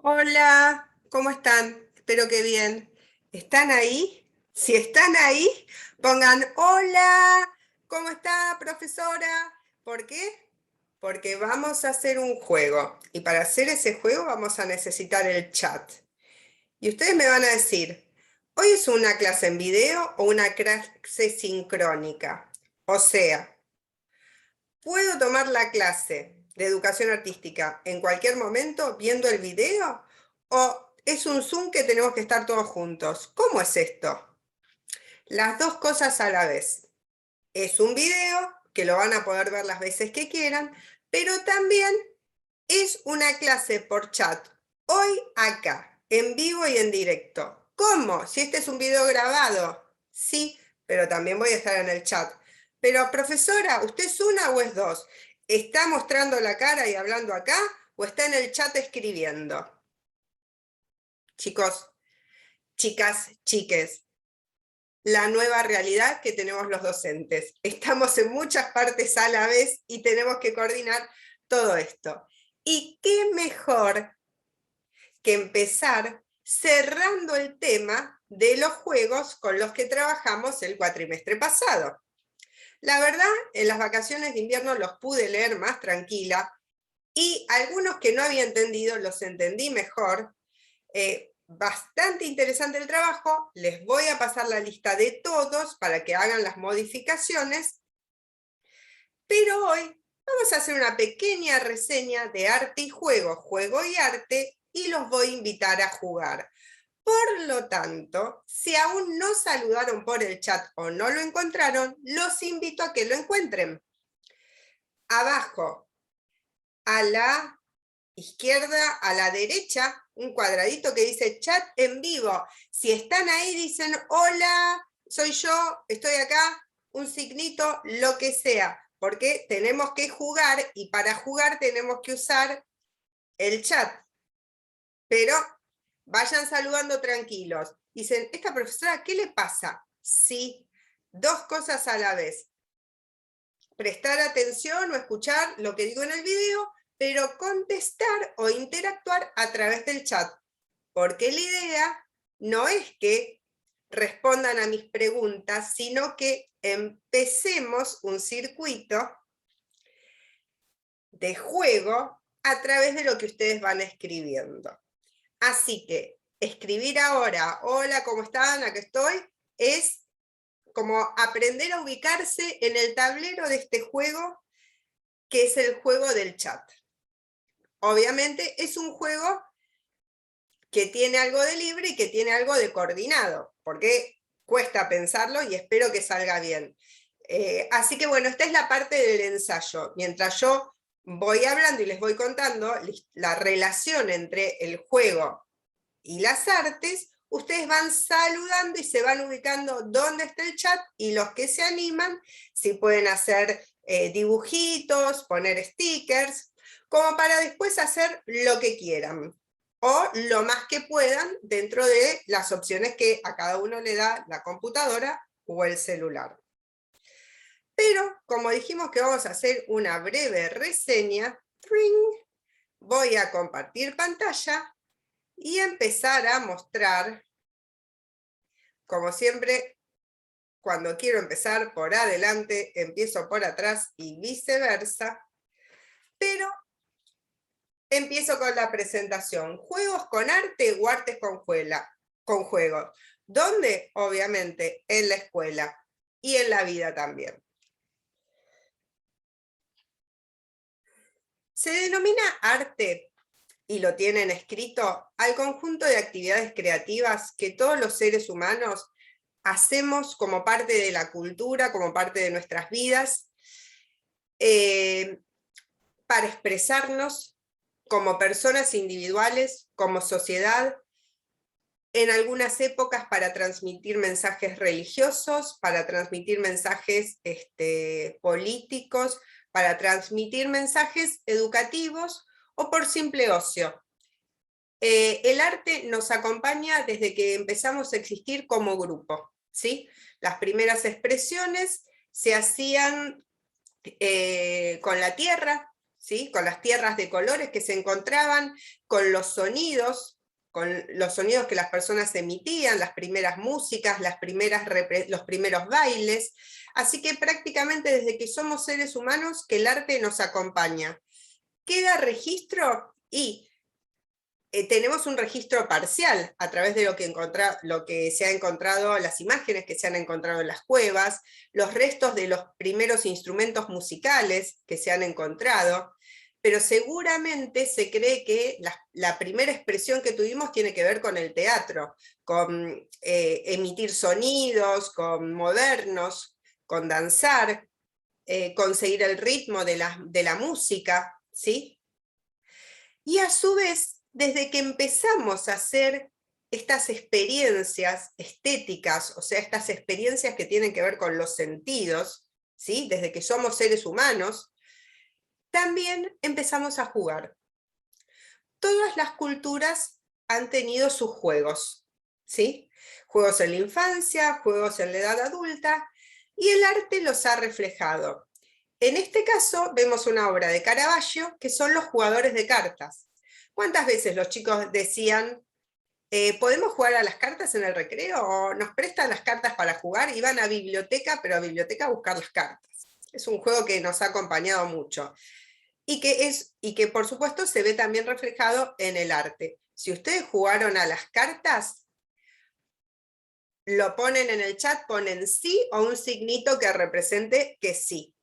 Hola, ¿cómo están? Espero que bien. ¿Están ahí? Si están ahí, pongan hola, ¿cómo está, profesora? ¿Por qué? Porque vamos a hacer un juego y para hacer ese juego vamos a necesitar el chat. Y ustedes me van a decir, ¿hoy es una clase en video o una clase sincrónica? O sea, ¿puedo tomar la clase de educación artística en cualquier momento viendo el video? ¿O es un Zoom que tenemos que estar todos juntos? ¿Cómo es esto? Las dos cosas a la vez. Es un video que lo van a poder ver las veces que quieran, pero también es una clase por chat. Hoy acá, en vivo y en directo. ¿Cómo? Si este es un video grabado. Sí, pero también voy a estar en el chat. Pero profesora, ¿usted es una o es dos? ¿Está mostrando la cara y hablando acá o está en el chat escribiendo? Chicos, chicas, chiques, la nueva realidad que tenemos los docentes. Estamos en muchas partes a la vez y tenemos que coordinar todo esto. ¿Y qué mejor que empezar cerrando el tema de los juegos con los que trabajamos el cuatrimestre pasado? La verdad, en las vacaciones de invierno los pude leer más tranquila y algunos que no había entendido los entendí mejor. Bastante interesante el trabajo, les voy a pasar la lista de todos para que hagan las modificaciones, pero hoy vamos a hacer una pequeña reseña de arte y juego, juego y arte, y los voy a invitar a jugar. Por lo tanto, si aún no saludaron por el chat o no lo encontraron, los invito a que lo encuentren. Abajo, a la izquierda, a la derecha, un cuadradito que dice chat en vivo. Si están ahí, dicen hola, soy yo, estoy acá, un signito, lo que sea, porque tenemos que jugar y para jugar tenemos que usar el chat. Pero vayan saludando tranquilos. Dicen, esta profesora, ¿qué le pasa? Sí, dos cosas a la vez. Prestar atención o escuchar lo que digo en el video, pero contestar o interactuar a través del chat. Porque la idea no es que respondan a mis preguntas, sino que empecemos un circuito de juego a través de lo que ustedes van escribiendo. Así que escribir ahora, hola, ¿cómo están? Aquí estoy, es como aprender a ubicarse en el tablero de este juego, que es el juego del chat. Obviamente es un juego que tiene algo de libre y que tiene algo de coordinado, porque cuesta pensarlo y espero que salga bien. Así que bueno, esta es la parte del ensayo. Mientras yo voy hablando y les voy contando la relación entre el juego y las artes, ustedes van saludando y se van ubicando dónde está el chat, y los que se animan, si pueden hacer dibujitos, poner stickers, como para después hacer lo que quieran, o lo más que puedan dentro de las opciones que a cada uno le da la computadora o el celular. Pero como dijimos que vamos a hacer una breve reseña, voy a compartir pantalla y empezar a mostrar, como siempre, cuando quiero empezar por adelante, empiezo por atrás y viceversa, pero empiezo con la presentación. ¿Juegos con arte o artes con juegos? ¿Dónde? Obviamente, en la escuela y en la vida también. Se denomina arte, y lo tienen escrito, al conjunto de actividades creativas que todos los seres humanos hacemos como parte de la cultura, como parte de nuestras vidas, para expresarnos como personas individuales, como sociedad, en algunas épocas para transmitir mensajes religiosos, para transmitir mensajes políticos, para transmitir mensajes educativos o por simple ocio. El arte nos acompaña desde que empezamos a existir como grupo, ¿sí? Las primeras expresiones se hacían con la tierra, ¿sí? Con las tierras de colores que se encontraban, con los sonidos que las personas emitían, las primeras músicas, los primeros bailes. Así que prácticamente desde que somos seres humanos que el arte nos acompaña. Queda registro y tenemos un registro parcial a través de lo que se ha encontrado, las imágenes que se han encontrado en las cuevas, los restos de los primeros instrumentos musicales que se han encontrado, pero seguramente se cree que la primera expresión que tuvimos tiene que ver con el teatro, con emitir sonidos, con movernos, con danzar, con seguir el ritmo de la música, ¿sí? Y a su vez, desde que empezamos a hacer estas experiencias estéticas, o sea, estas experiencias que tienen que ver con los sentidos, ¿sí? Desde que somos seres humanos, también empezamos a jugar. Todas las culturas han tenido sus juegos, ¿sí? Juegos en la infancia, juegos en la edad adulta, y el arte los ha reflejado. En este caso vemos una obra de Caravaggio que son los jugadores de cartas. ¿Cuántas veces los chicos decían, ¿podemos jugar a las cartas en el recreo? ¿O nos prestan las cartas para jugar? Y van a biblioteca, pero a biblioteca a buscar las cartas. Es un juego que nos ha acompañado mucho. Y que por supuesto se ve también reflejado en el arte. Si ustedes jugaron a las cartas, lo ponen en el chat, ponen sí o un signito que represente que sí.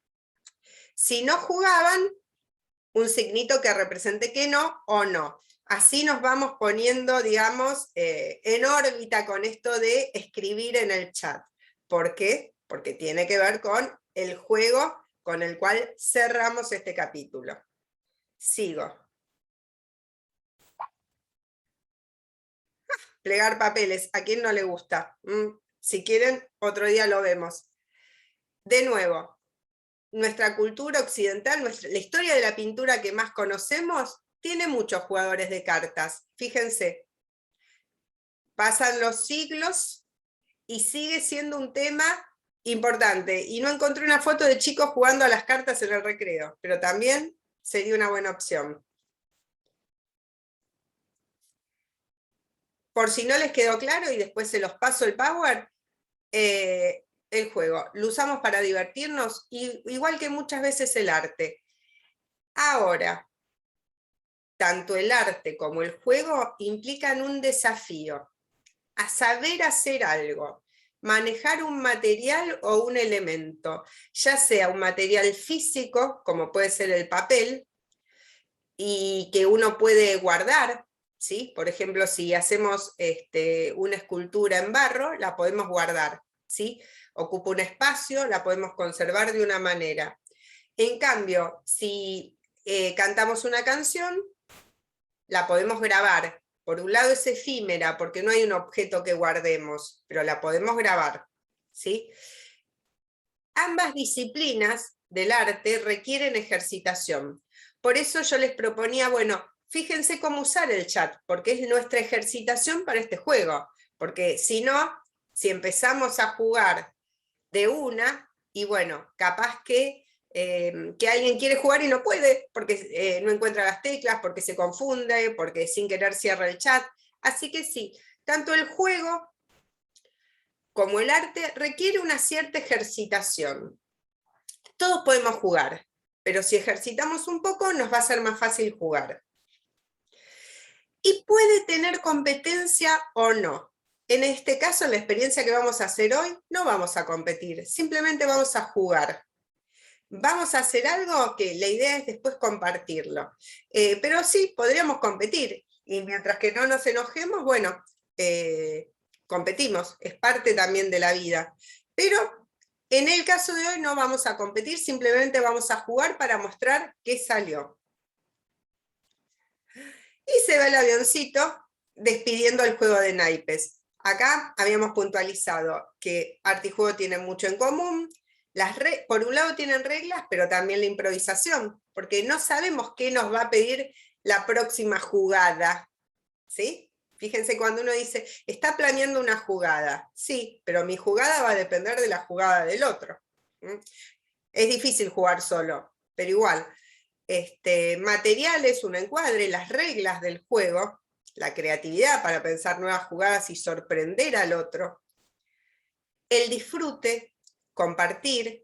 Si no jugaban, un signito que represente que no o no. Así nos vamos poniendo, digamos, en órbita con esto de escribir en el chat. ¿Por qué? Porque tiene que ver con el juego con el cual cerramos este capítulo. Sigo. Plegar papeles, ¿a quién no le gusta? Si quieren, otro día lo vemos. De nuevo, nuestra cultura occidental, la historia de la pintura que más conocemos, tiene muchos jugadores de cartas. Fíjense, pasan los siglos y sigue siendo un tema importante. Y no encontré una foto de chicos jugando a las cartas en el recreo, pero también sería una buena opción. Por si no les quedó claro, y después se los paso el power, el juego. Lo usamos para divertirnos, igual que muchas veces el arte. Ahora, tanto el arte como el juego implican un desafío, a saber hacer algo, manejar un material o un elemento, ya sea un material físico, como puede ser el papel, y que uno puede guardar, ¿sí? Por ejemplo, si hacemos una escultura en barro, la podemos guardar, ¿sí? Ocupa un espacio, la podemos conservar de una manera. En cambio, si cantamos una canción, la podemos grabar. Por un lado es efímera, porque no hay un objeto que guardemos, pero la podemos grabar, ¿sí? Ambas disciplinas del arte requieren ejercitación. Por eso yo les proponía, bueno, fíjense cómo usar el chat, porque es nuestra ejercitación para este juego. Porque si no, si empezamos a jugar de una, y bueno, capaz que alguien quiere jugar y no puede, porque no encuentra las teclas, porque se confunde, porque sin querer cierra el chat. Así que sí, tanto el juego como el arte requiere una cierta ejercitación. Todos podemos jugar, pero si ejercitamos un poco nos va a ser más fácil jugar. Y puede tener competencia o no. En este caso, en la experiencia que vamos a hacer hoy, no vamos a competir, simplemente vamos a jugar. Vamos a hacer algo que la idea es después compartirlo. Pero sí, podríamos competir. Y mientras que no nos enojemos, bueno, competimos, es parte también de la vida. Pero en el caso de hoy no vamos a competir, simplemente vamos a jugar para mostrar qué salió. Y se va el avioncito despidiendo el juego de naipes. Acá habíamos puntualizado que arte y juego tienen mucho en común. Por un lado tienen reglas, pero también la improvisación, porque no sabemos qué nos va a pedir la próxima jugada, ¿sí? Fíjense cuando uno dice, está planeando una jugada. Sí, pero mi jugada va a depender de la jugada del otro. Es difícil jugar solo, pero igual. materiales, un encuadre, las reglas del juego, la creatividad para pensar nuevas jugadas y sorprender al otro, el disfrute, compartir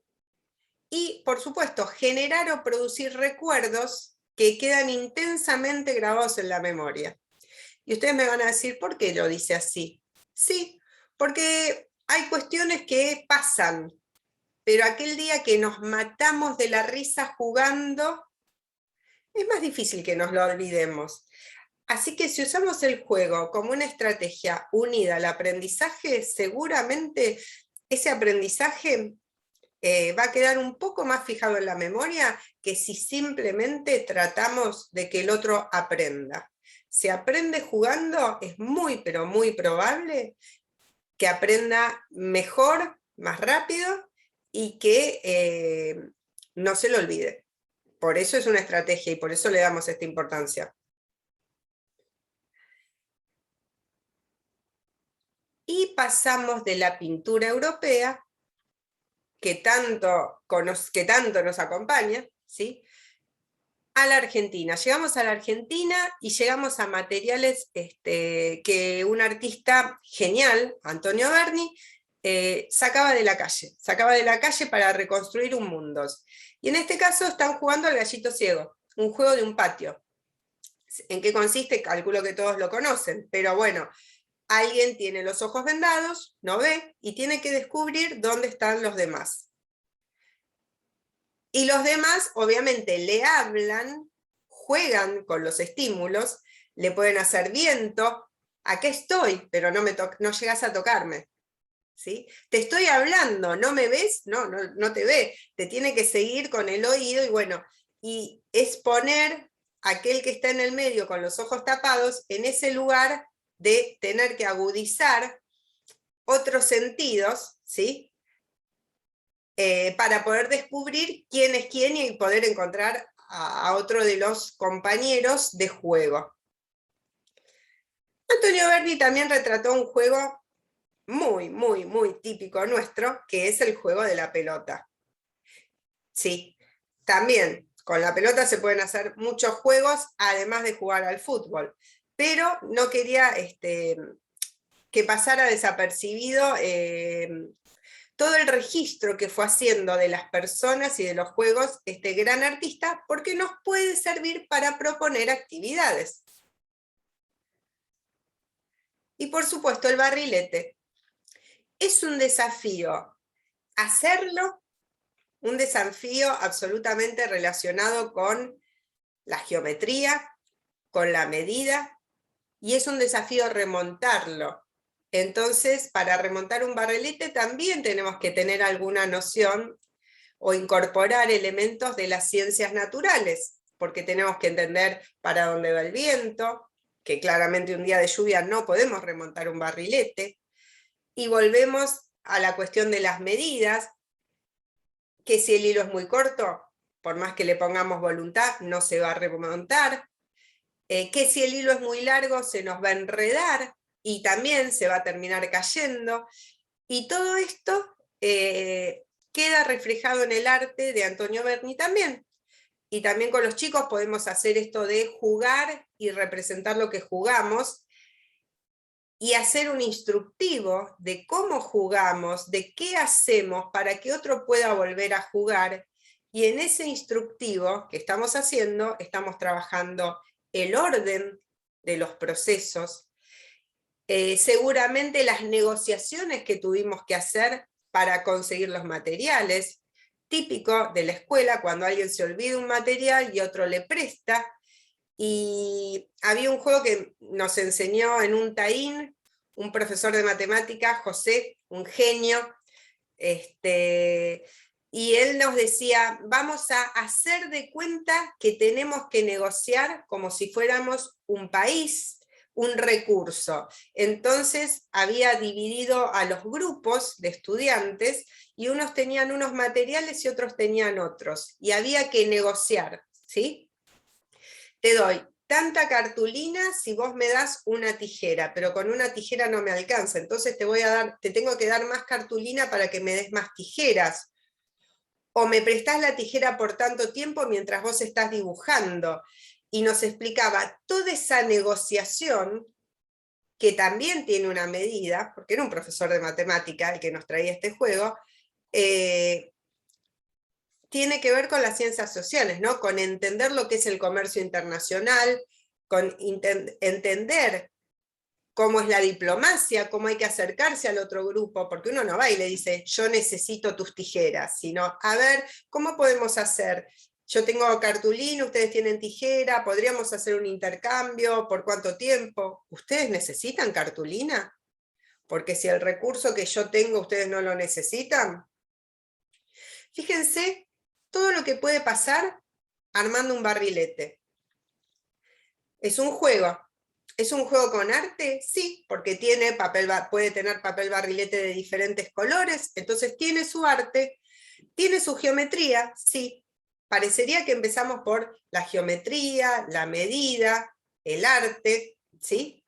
y, por supuesto, generar o producir recuerdos que quedan intensamente grabados en la memoria. Y ustedes me van a decir, ¿por qué lo dice así? Sí, porque hay cuestiones que pasan, pero aquel día que nos matamos de la risa jugando, es más difícil que nos lo olvidemos. Así que si usamos el juego como una estrategia unida al aprendizaje, seguramente ese aprendizaje va a quedar un poco más fijado en la memoria que si simplemente tratamos de que el otro aprenda. Si aprende jugando, es muy, pero muy probable que aprenda mejor, más rápido y que no se lo olvide. Por eso es una estrategia y por eso le damos esta importancia. Y pasamos de la pintura europea, que tanto nos acompaña, ¿sí?, a la Argentina. Llegamos a la Argentina y llegamos a materiales que un artista genial, Antonio Berni, sacaba de la calle para reconstruir un mundo. Y en este caso están jugando al gallito ciego, un juego de un patio. ¿En qué consiste? Calculo que todos lo conocen, pero bueno, alguien tiene los ojos vendados, no ve, y tiene que descubrir dónde están los demás. Y los demás, obviamente, le hablan, juegan con los estímulos, le pueden hacer viento, aquí estoy, pero no llegas a tocarme. ¿Sí? Te estoy hablando, ¿no me ves? No te ve, te tiene que seguir con el oído, y bueno, y es poner a aquel que está en el medio con los ojos tapados en ese lugar de tener que agudizar otros sentidos, ¿sí?, para poder descubrir quién es quién y poder encontrar a otro de los compañeros de juego. Antonio Berni también retrató un juego muy, muy, muy típico nuestro, que es el juego de la pelota. Sí, también con la pelota se pueden hacer muchos juegos, además de jugar al fútbol, pero no quería que pasara desapercibido todo el registro que fue haciendo de las personas y de los juegos este gran artista, porque nos puede servir para proponer actividades. Y por supuesto el barrilete. Es un desafío hacerlo, un desafío absolutamente relacionado con la geometría, con la medida, y es un desafío remontarlo. Entonces, para remontar un barrilete también tenemos que tener alguna noción o incorporar elementos de las ciencias naturales, porque tenemos que entender para dónde va el viento, que claramente un día de lluvia no podemos remontar un barrilete, y volvemos a la cuestión de las medidas, que si el hilo es muy corto, por más que le pongamos voluntad, no se va a remontar, que si el hilo es muy largo se nos va a enredar y también se va a terminar cayendo, y todo esto queda reflejado en el arte de Antonio Berni también. Y también con los chicos podemos hacer esto de jugar y representar lo que jugamos, y hacer un instructivo de cómo jugamos, de qué hacemos para que otro pueda volver a jugar, y en ese instructivo que estamos haciendo, estamos trabajando el orden de los procesos, seguramente las negociaciones que tuvimos que hacer para conseguir los materiales, típico de la escuela cuando alguien se olvida un material y otro le presta. Y había un juego que nos enseñó en un taín un profesor de matemáticas, José, un genio, y él nos decía, vamos a hacer de cuenta que tenemos que negociar como si fuéramos un país, un recurso. Entonces había dividido a los grupos de estudiantes, y unos tenían unos materiales y otros tenían otros, y había que negociar, ¿sí? Te doy tanta cartulina si vos me das una tijera, pero con una tijera no me alcanza, entonces te tengo que dar más cartulina para que me des más tijeras. o me prestás la tijera por tanto tiempo mientras vos estás dibujando. Y nos explicaba toda esa negociación, que también tiene una medida, porque era un profesor de matemática el que nos traía este juego, tiene que ver con las ciencias sociales, ¿no? Con entender lo que es el comercio internacional, con entender cómo es la diplomacia, cómo hay que acercarse al otro grupo, porque uno no va y le dice, yo necesito tus tijeras, sino, a ver, ¿cómo podemos hacer? Yo tengo cartulina, ustedes tienen tijera, podríamos hacer un intercambio, ¿por cuánto tiempo? ¿Ustedes necesitan cartulina? Porque si el recurso que yo tengo ustedes no lo necesitan. Fíjense todo lo que puede pasar armando un barrilete. Es un juego. ¿Es un juego con arte? Sí, porque tiene puede tener papel barrilete de diferentes colores, entonces tiene su arte, tiene su geometría, sí. Parecería que empezamos por la geometría, la medida, el arte, ¿sí?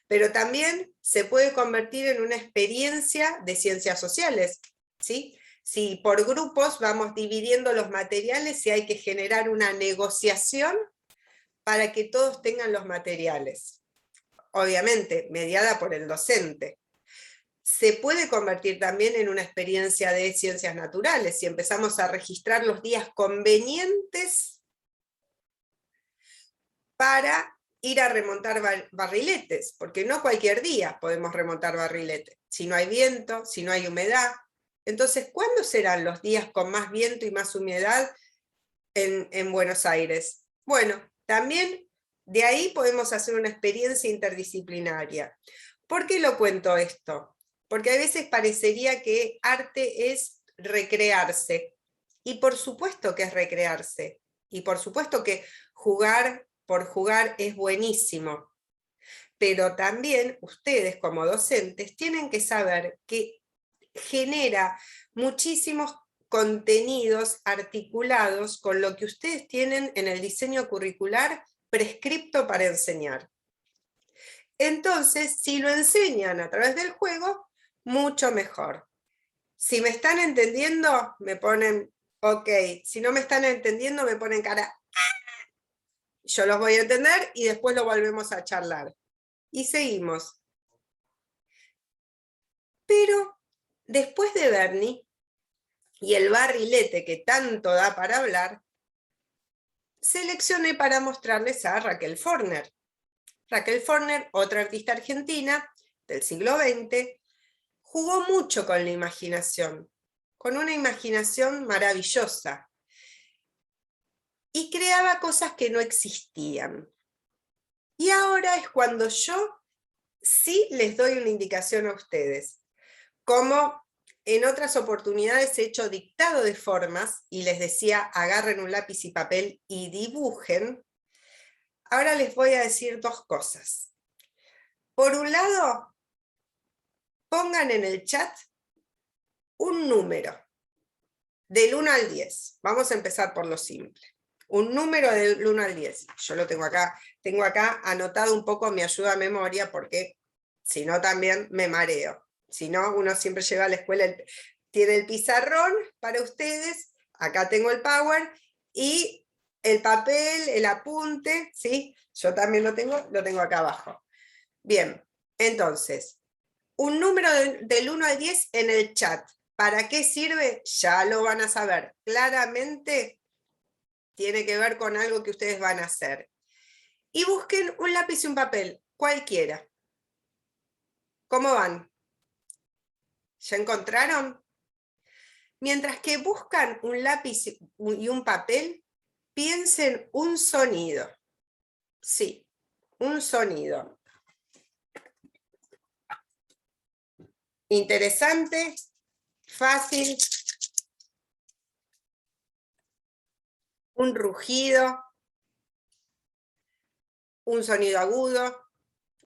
Pero también se puede convertir en una experiencia de ciencias sociales, ¿sí? Si por grupos vamos dividiendo los materiales y hay que generar una negociación para que todos tengan los materiales. Obviamente, mediada por el docente. Se puede convertir también en una experiencia de ciencias naturales si empezamos a registrar los días convenientes para ir a remontar barriletes, porque no cualquier día podemos remontar barriletes, si no hay viento, si no hay humedad. Entonces, ¿cuándo serán los días con más viento y más humedad en Buenos Aires? Bueno, también de ahí podemos hacer una experiencia interdisciplinaria. ¿Por qué lo cuento esto? Porque a veces parecería que arte es recrearse, y por supuesto que es recrearse, y por supuesto que jugar por jugar es buenísimo, pero también ustedes como docentes tienen que saber que genera muchísimos contenidos articulados con lo que ustedes tienen en el diseño curricular prescripto para enseñar. Entonces, si lo enseñan a través del juego, mucho mejor. Si me están entendiendo, me ponen ok. Si no me están entendiendo, me ponen cara. Yo los voy a entender y después lo volvemos a charlar. Y seguimos. Pero después de Bernie y el barrilete que tanto da para hablar, seleccioné para mostrarles a Raquel Forner. Raquel Forner, otra artista argentina del siglo XX, jugó mucho con la imaginación, con una imaginación maravillosa, y creaba cosas que no existían. Y ahora es cuando yo sí les doy una indicación a ustedes. Como en otras oportunidades he hecho dictado de formas y les decía agarren un lápiz y papel y dibujen, ahora les voy a decir dos cosas. Por un lado, pongan en el chat un número del 1 al 10. Vamos a empezar por lo simple. Un número del 1 al 10. Yo lo tengo acá anotado un poco mi ayuda a memoria, porque si no también me mareo. Si no, uno siempre lleva a la escuela, tiene el pizarrón para ustedes, acá tengo el Power, y el papel, el apunte, ¿sí? Yo también lo tengo acá abajo. Bien, entonces, un número del 1 al 10 en el chat. ¿Para qué sirve? Ya lo van a saber. Claramente tiene que ver con algo que ustedes van a hacer. Y busquen un lápiz y un papel, cualquiera. ¿Cómo van? ¿Ya encontraron? Mientras que buscan un lápiz y un papel, piensen un sonido. Sí, un sonido. Interesante, fácil. Un rugido, un sonido agudo.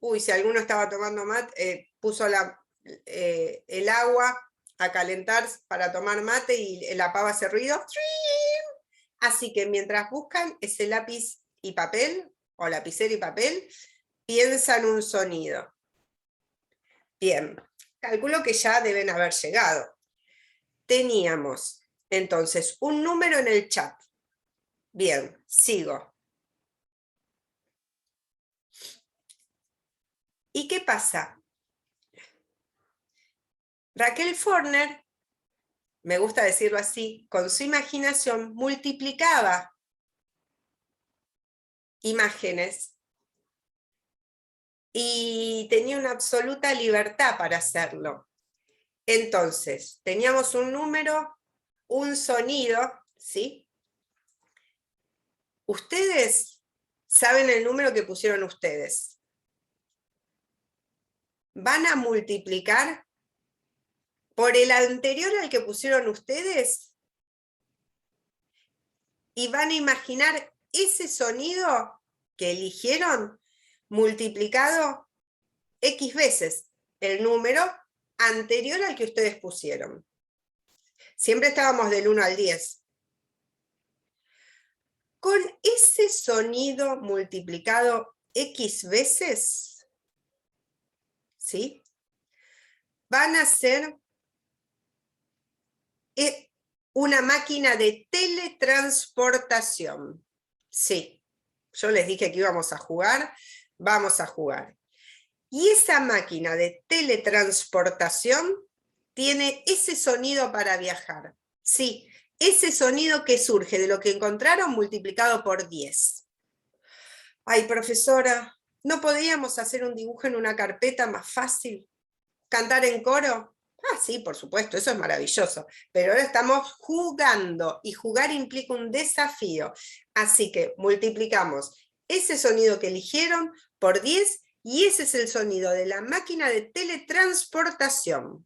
Uy, si alguno estaba tomando mate, puso el agua a calentar para tomar mate y la pava hace ruido. Así que mientras buscan ese lápiz y papel, o lapicero y papel, piensan un sonido. Bien, calculo que ya deben haber llegado. Teníamos Entonces, un número en el chat. Bien, sigo. ¿Y qué pasa? Raquel Forner, me gusta decirlo así, con su imaginación multiplicaba imágenes y tenía una absoluta libertad para hacerlo. Entonces, teníamos un número, un sonido, ¿sí? Ustedes saben el número que pusieron ustedes. Van a multiplicar por el anterior al que pusieron ustedes y van a imaginar ese sonido que eligieron multiplicado X veces el número anterior al que ustedes pusieron. Siempre estábamos del 1 al 10. Con ese sonido multiplicado X veces, ¿sí? Van a ser una máquina de teletransportación. Sí, yo les dije que íbamos a jugar, vamos a jugar. Y esa máquina de teletransportación tiene ese sonido para viajar. Sí, ese sonido que surge de lo que encontraron multiplicado por 10. Ay, profesora, ¿no podíamos hacer un dibujo en una carpeta más fácil? ¿Cantar en coro? Ah, sí, por supuesto, eso es maravilloso. Pero ahora estamos jugando y jugar implica un desafío. Así que multiplicamos ese sonido que eligieron por 10 y ese es el sonido de la máquina de teletransportación.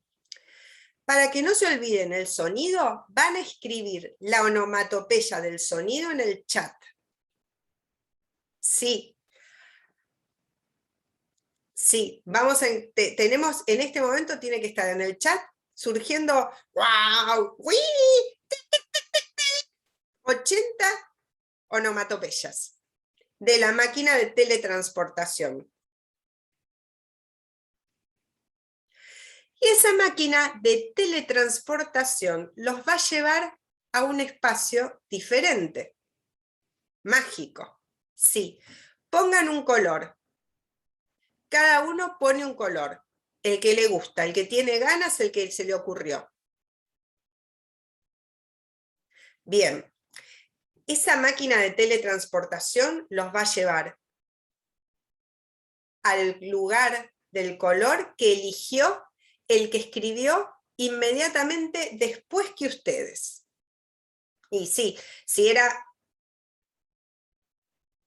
Para que no se olviden el sonido, van a escribir la onomatopeya del sonido en el chat. Sí. Sí, tenemos, en este momento tiene que estar en el chat surgiendo, ¡wow! ¡Uy! 80 onomatopeyas de la máquina de teletransportación. Y esa máquina de teletransportación los va a llevar a un espacio diferente, mágico. Sí, pongan un color. Cada uno pone un color, el que le gusta, el que tiene ganas, el que se le ocurrió. Bien, esa máquina de teletransportación los va a llevar al lugar del color que eligió el que escribió inmediatamente después que ustedes. Y sí, si era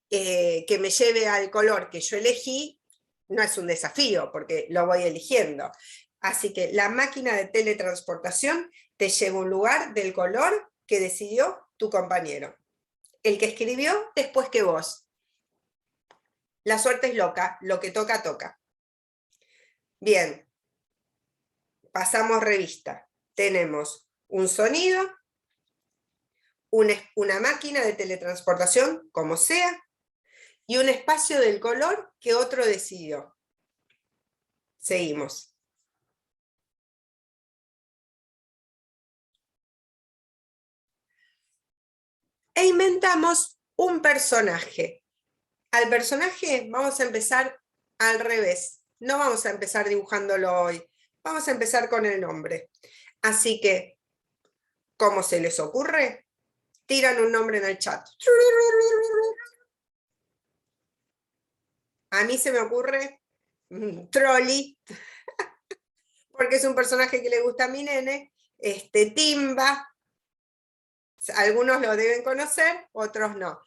que me lleve al color que yo elegí, no es un desafío porque lo voy eligiendo. Así que la máquina de teletransportación te lleva a un lugar del color que decidió tu compañero. El que escribió después que vos. La suerte es loca, lo que toca, toca. Bien, pasamos revista. Tenemos un sonido, una máquina de teletransportación, como sea, y un espacio del color que otro decidió. Seguimos. E inventamos un personaje. Al personaje vamos a empezar al revés. No vamos a empezar dibujándolo hoy. Vamos a empezar con el nombre. Así que, ¿cómo se les ocurre? Tiran un nombre en el chat. A mí se me ocurre Trolli, porque es un personaje que le gusta a mi nene. Timba, algunos lo deben conocer, otros no.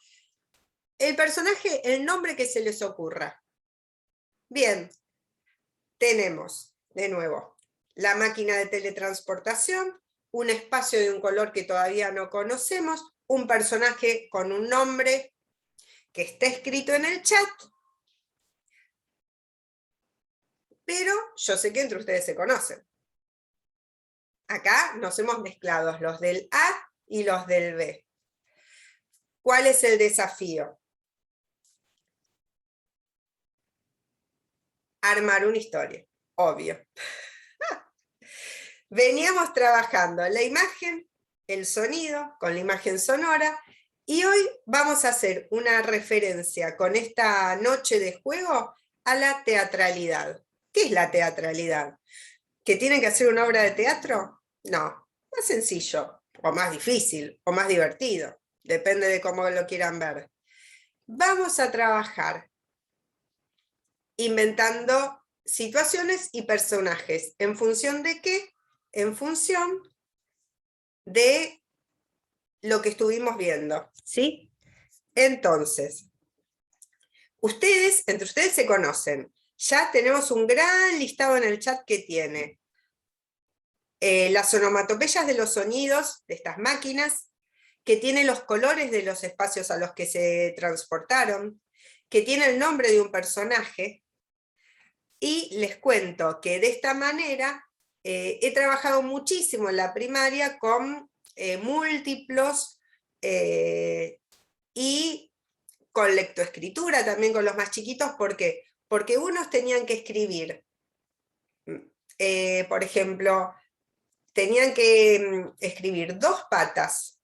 El personaje, el nombre que se les ocurra. Bien, tenemos, de nuevo, la máquina de teletransportación, un espacio de un color que todavía no conocemos, un personaje con un nombre que está escrito en el chat, pero yo sé que entre ustedes se conocen. Acá nos hemos mezclado los del A y los del B. ¿Cuál es el desafío? Armar una historia, obvio. Veníamos trabajando la imagen el sonido, con la imagen sonora, y hoy vamos a hacer una referencia con esta noche de juego a la teatralidad. ¿Qué es la teatralidad? ¿Que tienen que hacer una obra de teatro? No, más sencillo, o más difícil, o más divertido, depende de cómo lo quieran ver. Vamos a trabajar inventando situaciones y personajes. ¿En función de qué? En función de lo que estuvimos viendo, ¿sí? Entonces, entre ustedes se conocen. Ya tenemos un gran listado en el chat que tiene las onomatopeyas de los sonidos de estas máquinas, que tiene los colores de los espacios a los que se transportaron, que tiene el nombre de un personaje, y les cuento que de esta manera he trabajado muchísimo en la primaria con múltiplos y con lectoescritura también con los más chiquitos. ¿Por qué? Porque unos tenían que escribir, por ejemplo, tenían que escribir 2 patas.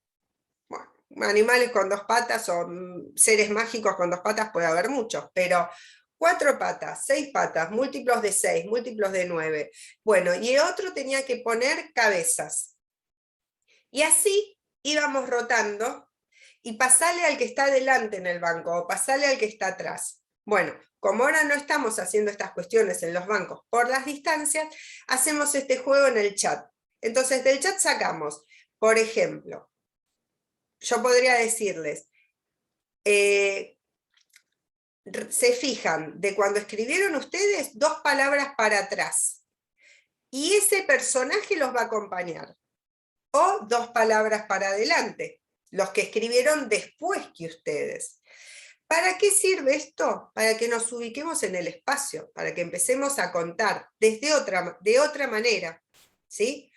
Bueno, animales con 2 patas o seres mágicos con 2 patas puede haber muchos, pero 4 patas, 6 patas, múltiplos de 6, múltiplos de 9. Bueno, y otro tenía que poner cabezas. Y así íbamos rotando, y pasale al que está adelante en el banco, o pasale al que está atrás. Bueno, como ahora no estamos haciendo estas cuestiones en los bancos por las distancias, hacemos este juego en el chat. Entonces del chat sacamos, por ejemplo, yo podría decirles, se fijan de cuando escribieron ustedes 2 palabras para atrás, y ese personaje los va a acompañar, o 2 palabras para adelante, los que escribieron después que ustedes. ¿Para qué sirve esto? Para que nos ubiquemos en el espacio, para que empecemos a contar de otra manera, ¿sí?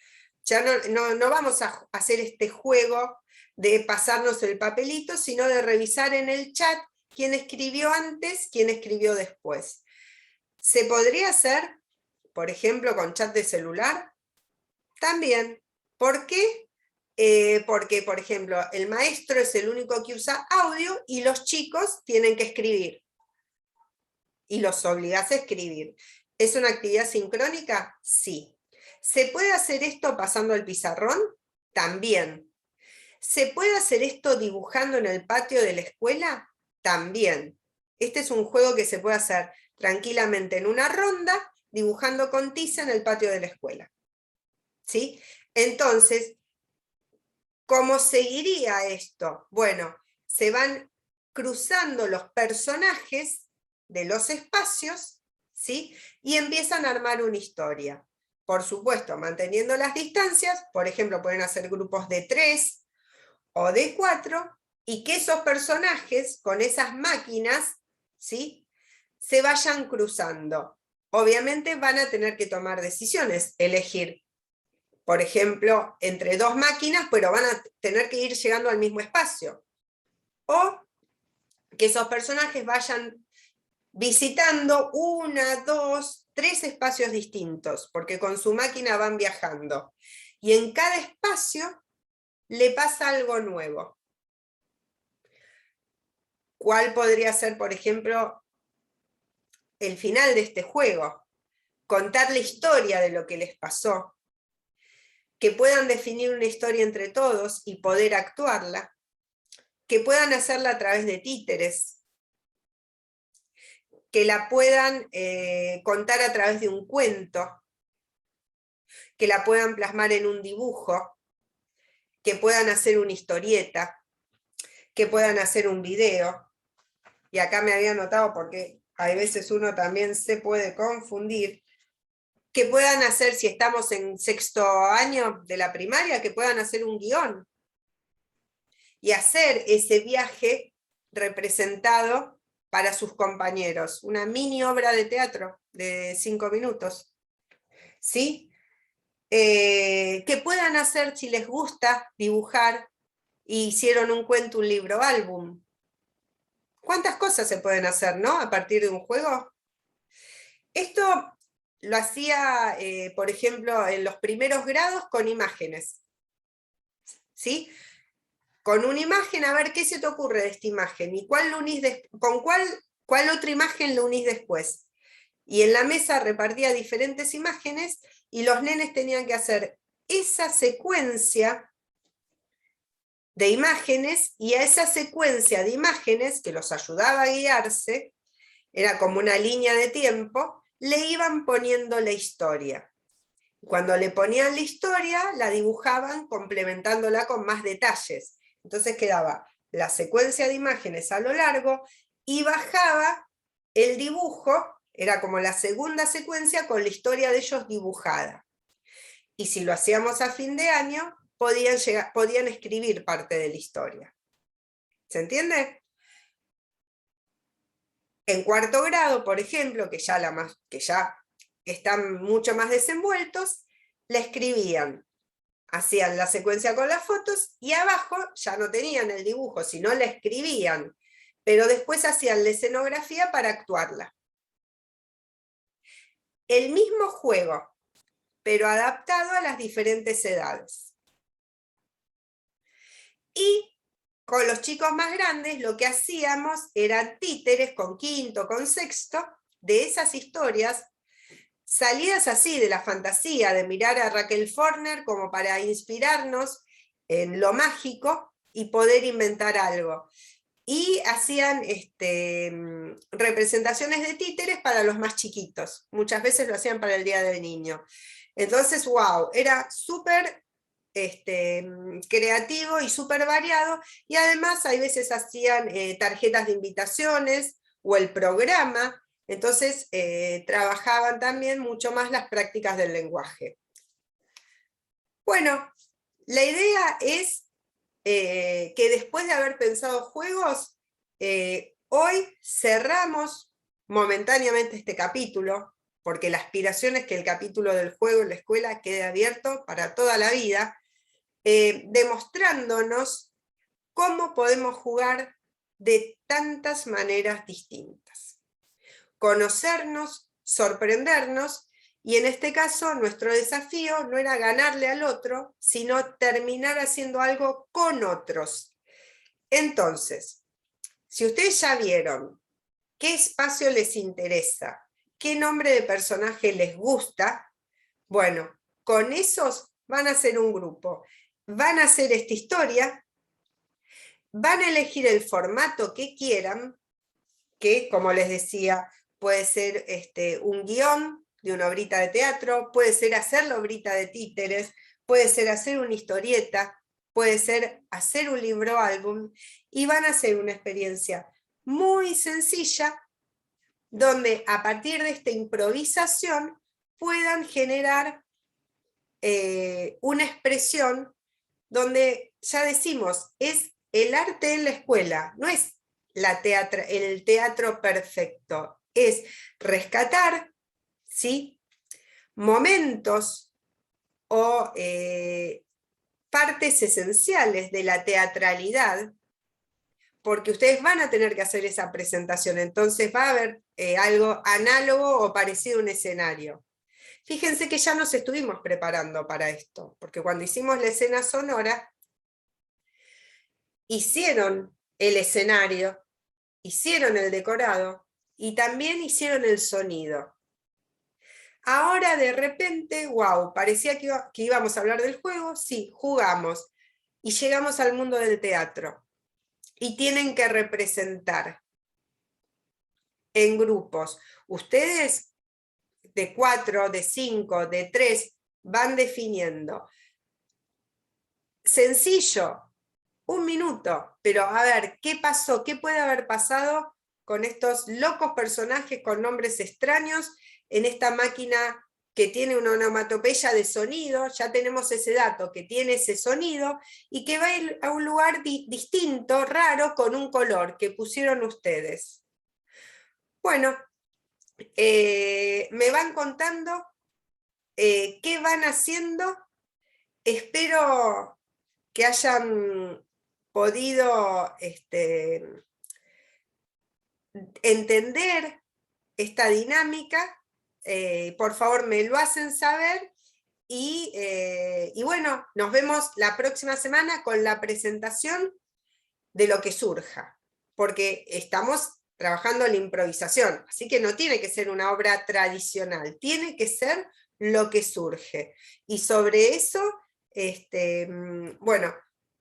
Ya no vamos a hacer este juego de pasarnos el papelito, sino de revisar en el chat quién escribió antes, quién escribió después. ¿Se podría hacer, por ejemplo, con chat de celular? También. ¿Por qué? Porque, por ejemplo, el maestro es el único que usa audio y los chicos tienen que escribir. Y los obligás a escribir. ¿Es una actividad sincrónica? Sí. ¿Se puede hacer esto pasando el pizarrón? También. ¿Se puede hacer esto dibujando en el patio de la escuela? También. Este es un juego que se puede hacer tranquilamente en una ronda, dibujando con tiza en el patio de la escuela. ¿Sí? Entonces, ¿cómo seguiría esto? Bueno, se van cruzando los personajes de los espacios, ¿sí? Y empiezan a armar una historia. Por supuesto, manteniendo las distancias, por ejemplo, pueden hacer grupos de 3 o de 4, y que esos personajes con esas máquinas, ¿sí?, se vayan cruzando. Obviamente van a tener que tomar decisiones, elegir, por ejemplo, entre 2 máquinas, pero van a tener que ir llegando al mismo espacio. O que esos personajes vayan visitando 1, 2, 3 espacios distintos, porque con su máquina van viajando. Y en cada espacio le pasa algo nuevo. ¿Cuál podría ser, por ejemplo, el final de este juego? Contar la historia de lo que les pasó, que puedan definir una historia entre todos y poder actuarla, que puedan hacerla a través de títeres, que la puedan contar a través de un cuento, que la puedan plasmar en un dibujo, que puedan hacer una historieta, que puedan hacer un video. Y acá me había notado, porque a veces uno también se puede confundir, que puedan hacer, si estamos en 6º año de la primaria, que puedan hacer un guión y hacer ese viaje representado para sus compañeros, una mini obra de teatro de 5 minutos, ¿sí? Que puedan hacer, si les gusta dibujar, y hicieron un cuento, un libro, álbum. ¿Cuántas cosas se pueden hacer, no?, a partir de un juego? Esto lo hacía, por ejemplo, en los primeros grados con imágenes. ¿sí? Con una imagen, a ver qué se te ocurre de esta imagen y con cuál otra imagen lo unís después. Y en la mesa repartía diferentes imágenes y los nenes tenían que hacer esa secuencia de imágenes, y a esa secuencia de imágenes que los ayudaba a guiarse, era como una línea de tiempo, le iban poniendo la historia. Cuando le ponían la historia, la dibujaban complementándola con más detalles. Entonces quedaba la secuencia de imágenes a lo largo y bajaba el dibujo, era como la segunda secuencia con la historia de ellos dibujada. Y si lo hacíamos a fin de año, podían escribir parte de la historia. ¿Se entiende? En cuarto grado, por ejemplo, que ya están mucho más desenvueltos, le escribían, hacían la secuencia con las fotos y abajo ya no tenían el dibujo, sino la escribían, pero después hacían la escenografía para actuarla. El mismo juego, pero adaptado a las diferentes edades. Y con los chicos más grandes lo que hacíamos eran títeres con quinto, con sexto, de esas historias, salidas así de la fantasía, de mirar a Raquel Forner como para inspirarnos en lo mágico y poder inventar algo. Y hacían representaciones de títeres para los más chiquitos. Muchas veces lo hacían para el Día del Niño. Entonces, wow, era súper creativo y súper variado, y además hay veces hacían tarjetas de invitaciones o el programa, entonces trabajaban también mucho más las prácticas del lenguaje. Bueno, la idea es que después de haber pensado juegos, hoy cerramos momentáneamente este capítulo, porque la aspiración es que el capítulo del juego en la escuela quede abierto para toda la vida, demostrándonos cómo podemos jugar de tantas maneras distintas. Conocernos, sorprendernos, y en este caso nuestro desafío no era ganarle al otro, sino terminar haciendo algo con otros. Entonces, si ustedes ya vieron qué espacio les interesa, qué nombre de personaje les gusta, bueno, con esos van a hacer un grupo. Van a hacer esta historia, van a elegir el formato que quieran, que, como les decía, puede ser un guión de una obrita de teatro, puede ser hacer la obrita de títeres, puede ser hacer una historieta, puede ser hacer un libro álbum, y van a hacer una experiencia muy sencilla, donde a partir de esta improvisación puedan generar una expresión donde ya decimos, es el arte en la escuela, no es el teatro perfecto, es rescatar, ¿sí?, momentos o partes esenciales de la teatralidad, porque ustedes van a tener que hacer esa presentación, entonces va a haber algo análogo o parecido a un escenario. Fíjense que ya nos estuvimos preparando para esto, porque cuando hicimos la escena sonora, hicieron el escenario, hicieron el decorado y también hicieron el sonido. Ahora de repente, wow, parecía que íbamos a hablar del juego, sí, jugamos y llegamos al mundo del teatro. Y tienen que representar en grupos. Ustedes de 4, de 5, de 3 van definiendo. Sencillo, 1 minuto, pero a ver, ¿qué pasó? ¿Qué puede haber pasado con estos locos personajes con nombres extraños en esta máquina que tiene una onomatopeya de sonido? Ya tenemos ese dato, que tiene ese sonido, y que va a ir a un lugar distinto, raro, con un color que pusieron ustedes. Bueno, me van contando qué van haciendo. Espero que hayan podido entender esta dinámica. Por favor, me lo hacen saber Y bueno, nos vemos la próxima semana con la presentación de lo que surja, porque estamos trabajando la improvisación, así que no tiene que ser una obra tradicional, tiene que ser lo que surge. Y sobre eso, bueno,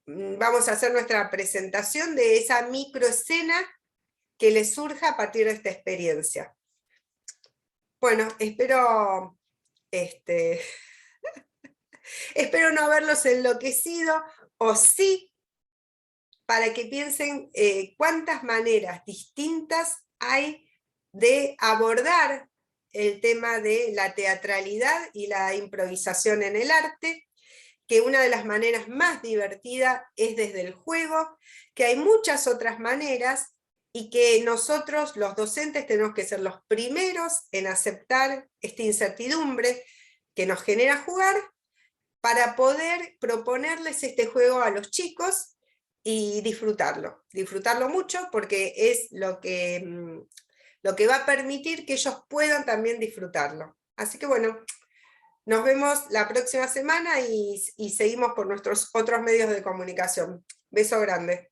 vamos a hacer nuestra presentación de esa microescena que les surja a partir de esta experiencia. Bueno, espero, espero no haberlos enloquecido, o sí, para que piensen cuántas maneras distintas hay de abordar el tema de la teatralidad y la improvisación en el arte, que una de las maneras más divertidas es desde el juego, que hay muchas otras maneras y que nosotros, los docentes, tenemos que ser los primeros en aceptar esta incertidumbre que nos genera jugar para poder proponerles este juego a los chicos y disfrutarlo mucho, porque es lo que va a permitir que ellos puedan también disfrutarlo. Así que bueno, nos vemos la próxima semana y seguimos por nuestros otros medios de comunicación. Beso grande.